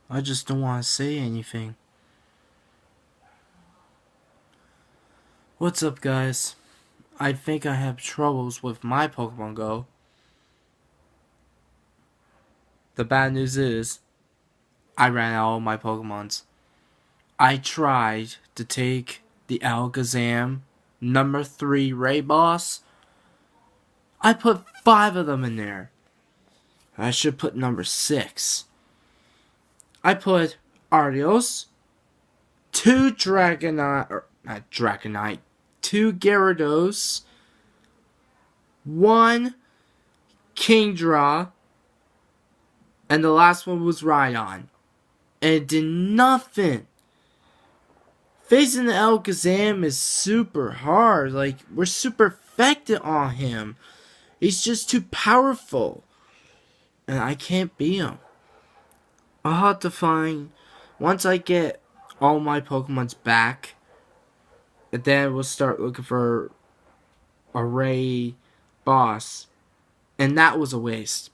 I just don't want to say anything. What's up, guys? I think I have troubles with my Pokemon Go. The bad news is, I ran out of my Pokemons. I tried to take the Alakazam number 3 raid boss. I put 5 of them in there. I should put number 6. I put Arceus, 2 Dragonite, or not Dragonite, 2 Gyarados, 1 Kingdra, and the last one was Rhydon. And it did nothing. Facing the Alakazam is super hard. Like, we're super effective on him. He's just too powerful. And I can't beat him. I'll have to find... Once I get all my Pokemons back, and then we'll start looking for a raid boss. And that was a waste.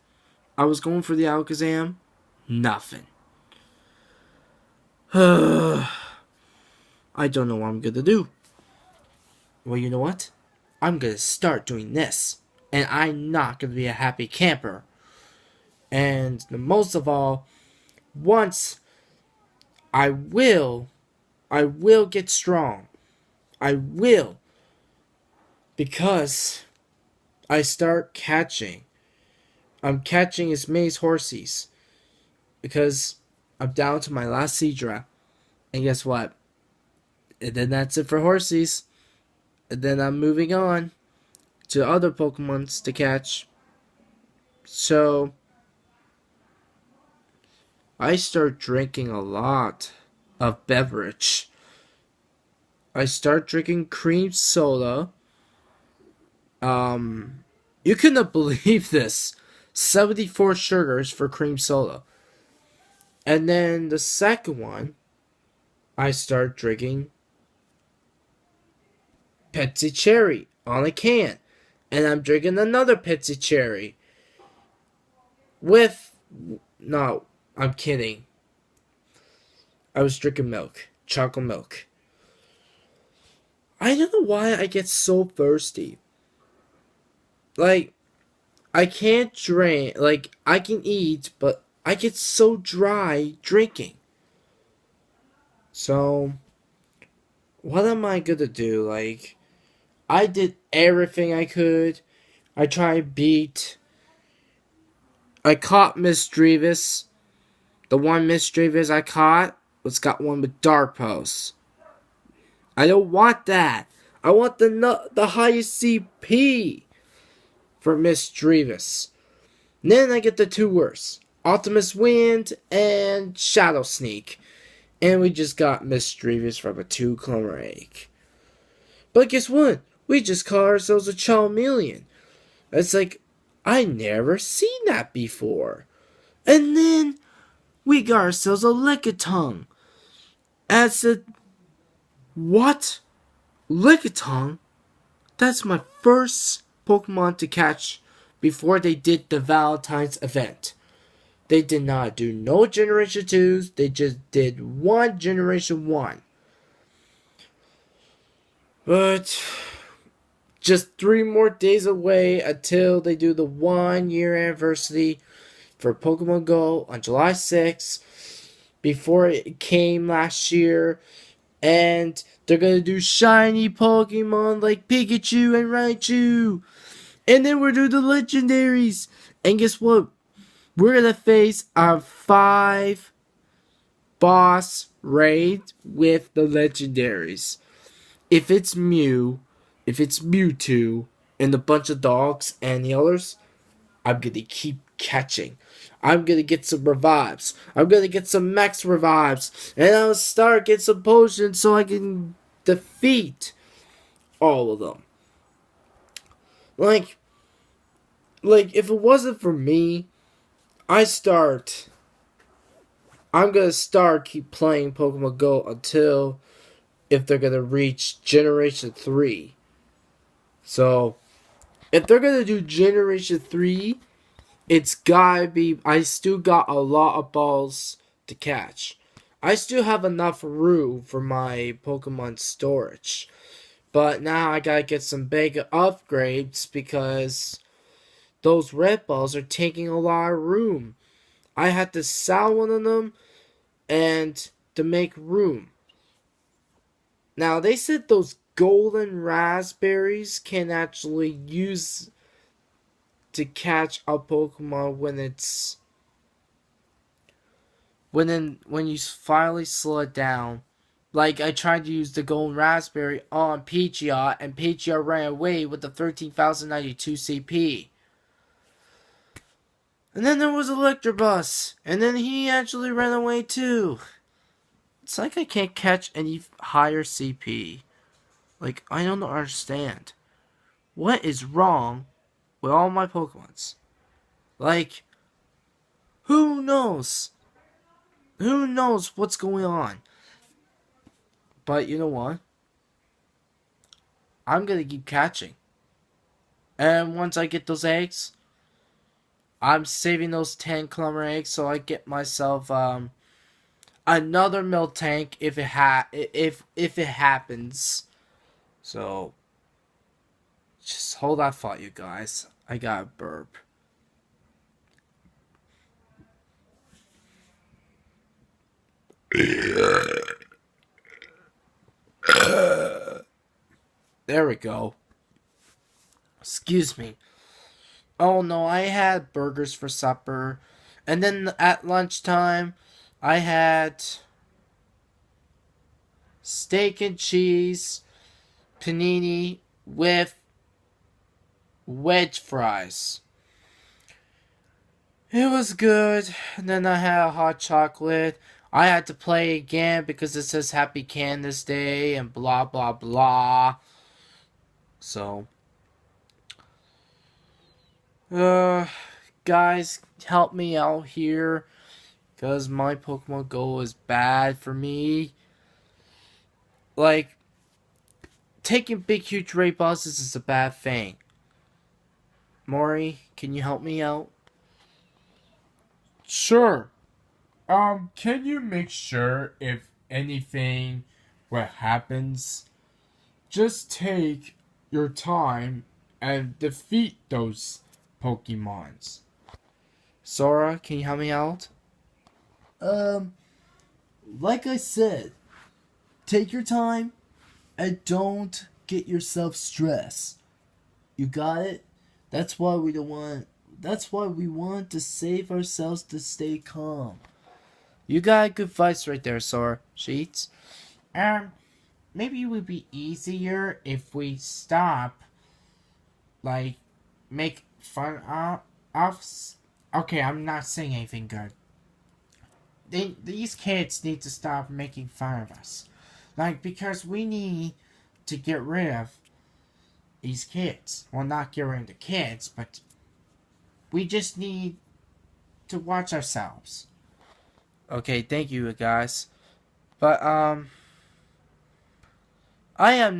I was going for the Alakazam. Nothing. I don't know what I'm gonna do. Well, you know what? I'm gonna start doing this. And I'm not gonna be a happy camper. And most of all, once I will get strong. I will. Because I start catching. I'm catching as many horsies. Because I'm down to my last Seadra. And guess what? And then that's it for horsies. And then I'm moving on to other Pokemons to catch. So I start drinking a lot of beverage. I start drinking cream soda. You couldn't believe this. 74 sugars for cream soda. And then the second one, I start drinking Pepsi Cherry on a can. And I'm drinking another Pepsi Cherry. No, I'm kidding. I was drinking milk. Chocolate milk. I don't know why I get so thirsty. Like, I can't drink. Like, I can eat, but I get so dry drinking. So, what am I gonna do? Like, I did everything I could. I tried beat. I caught Misdreavus. The one Misdreavus I caught was got one with Darkpulse. I don't want that. I want the highest CP for Misdreavus. Then I get the two worst. Optimus Wind and Shadow Sneak. And we just got Misdreavus from a 2 clone egg. But guess what? We just caught ourselves a Charmeleon. It's like, I never seen that before. And then we got ourselves a Lickitung. And I said, what? Lickitung? That's my first Pokemon to catch before they did the Valentine's event. They did not do no Generation 2s. They just did one Generation 1. But just 3 more days away until they do the 1-year anniversary for Pokemon Go on July 6th. Before it came last year. And they're going to do shiny Pokemon like Pikachu and Raichu. And then we're doing the legendaries. And guess what? We're going to face our 5 boss raid with the legendaries. If it's Mew, if it's Mewtwo, and a bunch of dogs and the others, I'm going to keep catching. I'm going to get some revives. I'm going to get some max revives. And I'll start get some potions so I can defeat all of them. Like if it wasn't for me, I'm going to start keep playing Pokemon Go until if they're going to reach Generation 3. So, if they're going to do Generation 3, it's gotta be, I still got a lot of balls to catch. I still have enough room for my Pokemon storage. But now I gotta get some big upgrades because those red balls are taking a lot of room. I had to sell one of them and to make room. Now they said those golden raspberries can actually use to catch a Pokemon when you finally slow it down. Like I tried to use the golden raspberry on Pidgeot and Pidgeot ran away with the 13,092 CP. And then there was Electabuzz, and then he actually ran away too. It's like I can't catch any higher CP. Like, I don't understand. What is wrong with all my Pokemons? Like, who knows? Who knows what's going on? But you know what? I'm gonna keep catching. And once I get those eggs, I'm saving those 10 kilometer eggs so I get myself another Miltank if it happens. So just hold that thought, you guys. I got a burp. There we go. Excuse me. Oh no, I had burgers for supper. And then at lunchtime, I had steak and cheese panini with wedge fries. It was good. And then I had a hot chocolate. I had to play again because it says Happy Candace Day and blah blah blah. So, guys, help me out here because my Pokemon Go is bad for me. Like, taking big huge raid bosses is a bad thing. Mori, can you help me out? Sure. Can you make sure if anything what happens? Just take your time and defeat those Pokemons. Sora, can you help me out? Um, like I said, take your time and don't get yourself stressed. You got it? That's why we don't want. That's why we want to save ourselves to stay calm. You got good advice right there, Sora. Sheets? Maybe it would be easier if we stop, like, make fun of. Okay, I'm not saying anything good. These kids need to stop making fun of us. Like, because we need to get rid of these kids. Well, not get rid of the kids, but we just need to watch ourselves. Okay, thank you guys. But I'm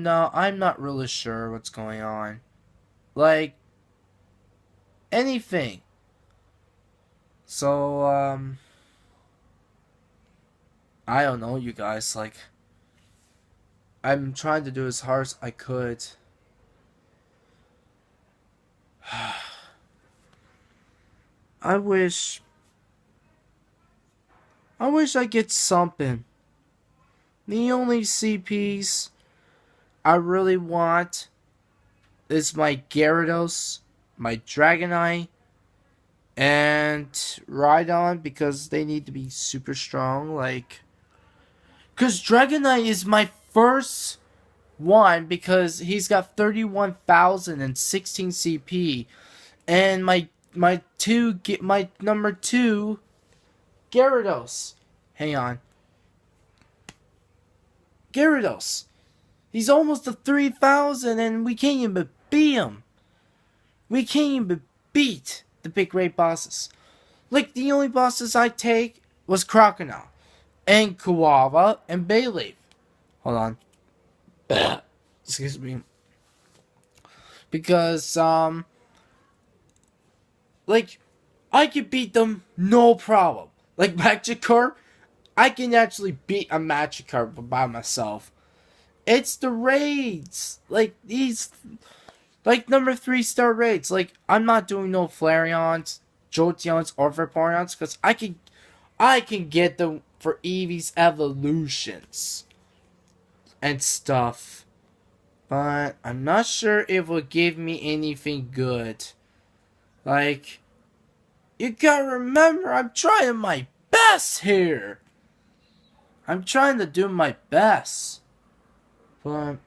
not really sure what's going on. Like anything. So I don't know, you guys, like I'm trying to do as hard as I could. I wish I get something. The only CPs I really want is my Gyarados, my Dragonite, and Rhydon because they need to be super strong. Because Dragonite is my first one because he's got 31,016 CP, and my number two Gyarados. Hang on. Gyarados. He's almost to 3,000 and we can't even beat him. We can't even beat the big raid bosses. Like, the only bosses I take was Crocodile, and Koala, and Bayleaf. Hold on. Excuse me. Because, like, I could beat them no problem. Like, Magikarp, I can actually beat a Magikarp by myself. It's the raids. Like, these... Like, number 3-star raids. Like, I'm not doing no Flareons, Jolteons, or Vaporeons, because I can get them for Eevee's evolutions and stuff. But I'm not sure if it will give me anything good. Like, you gotta remember, I'm trying my best here. I'm trying to do my best. But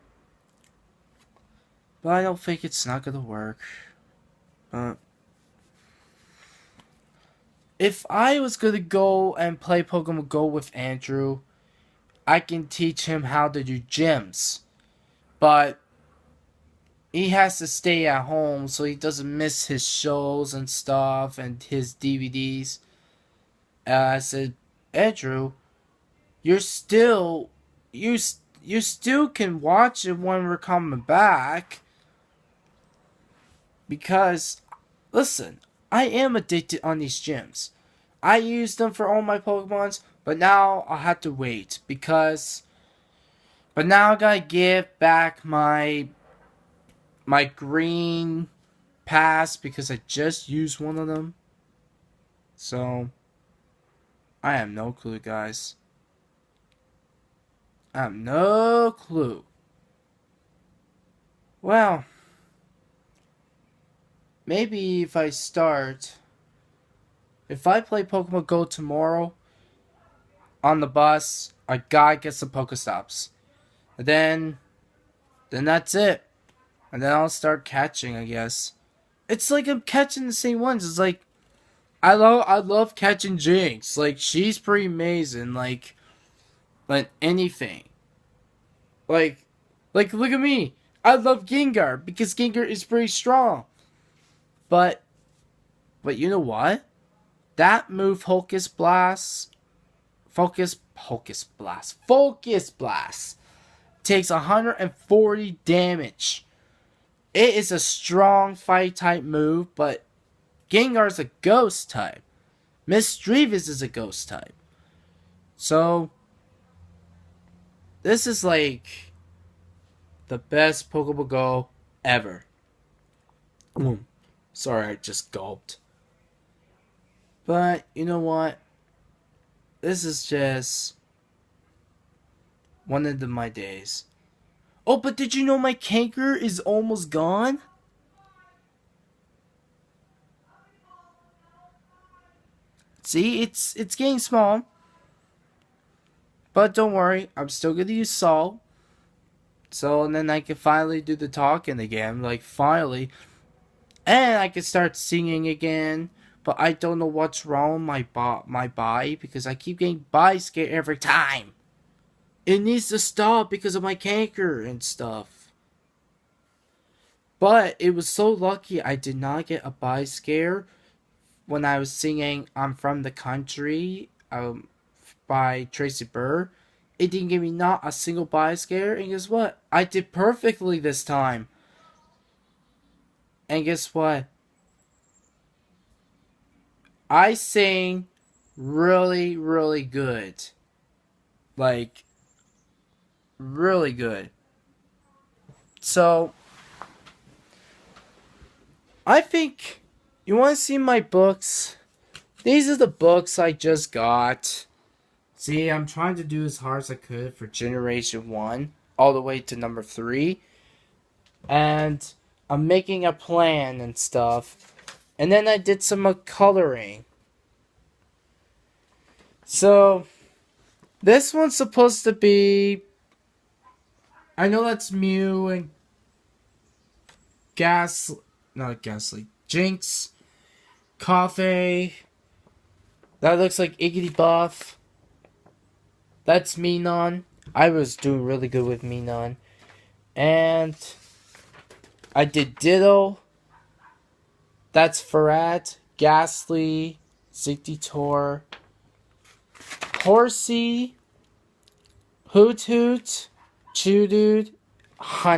I don't think it's not gonna work. But if I was gonna go and play Pokemon Go with Andrew, I can teach him how to do gyms. But he has to stay at home so he doesn't miss his shows and stuff and his DVDs. I said, Andrew, you still can watch it when we're coming back. Because, listen, I am addicted on these gyms. I use them for all my Pokemons, but now I'll have to wait because... But now I gotta give back my green pass because I just used one of them. So, I have no clue, guys. I have no clue. Well... Maybe if I play Pokemon Go tomorrow on the bus, I gotta get some Pokestops. And then that's it. And then I'll start catching, I guess. It's like I'm catching the same ones. It's like I love catching Jinx. Like, she's pretty amazing. Like anything. Like look at me. I love Gengar because Gengar is pretty strong. But you know what? That move, Focus Blast, takes 140 damage. It is a strong fight type move, but Gengar's a ghost type. Misdreavus is a ghost type. So, this is like the best Pokemon Go ever. Sorry, I just gulped. But, you know what? This is just one of my days. Oh, but did you know my canker is almost gone? See, it's getting small. But don't worry, I'm still gonna use salt. So then I can finally do the talking again. Like, finally. And I can start singing again, but I don't know what's wrong with my body because I keep getting body scared every time. It needs to stop because of my canker and stuff. But it was so lucky I did not get a body scare when I was singing "I'm From the Country" by Tracy Burr. It didn't give me not a single body scare, and guess what? I did perfectly this time. And guess what? I sing really, really good. Like, really good. So, I think you want to see my books? These are the books I just got. See, I'm trying to do as hard as I could for Generation 1 all the way to number 3. And I'm making a plan and stuff. And then I did some coloring. So, this one's supposed to be... I know that's Mew and Jinx, Coffee. That looks like Iggity Buff. That's Minon. I was doing really good with Minon. And I did Ditto. That's Ferret, Ghastly, Zigzator, Horsey, Hoot Hoot, Chewdude, Honey.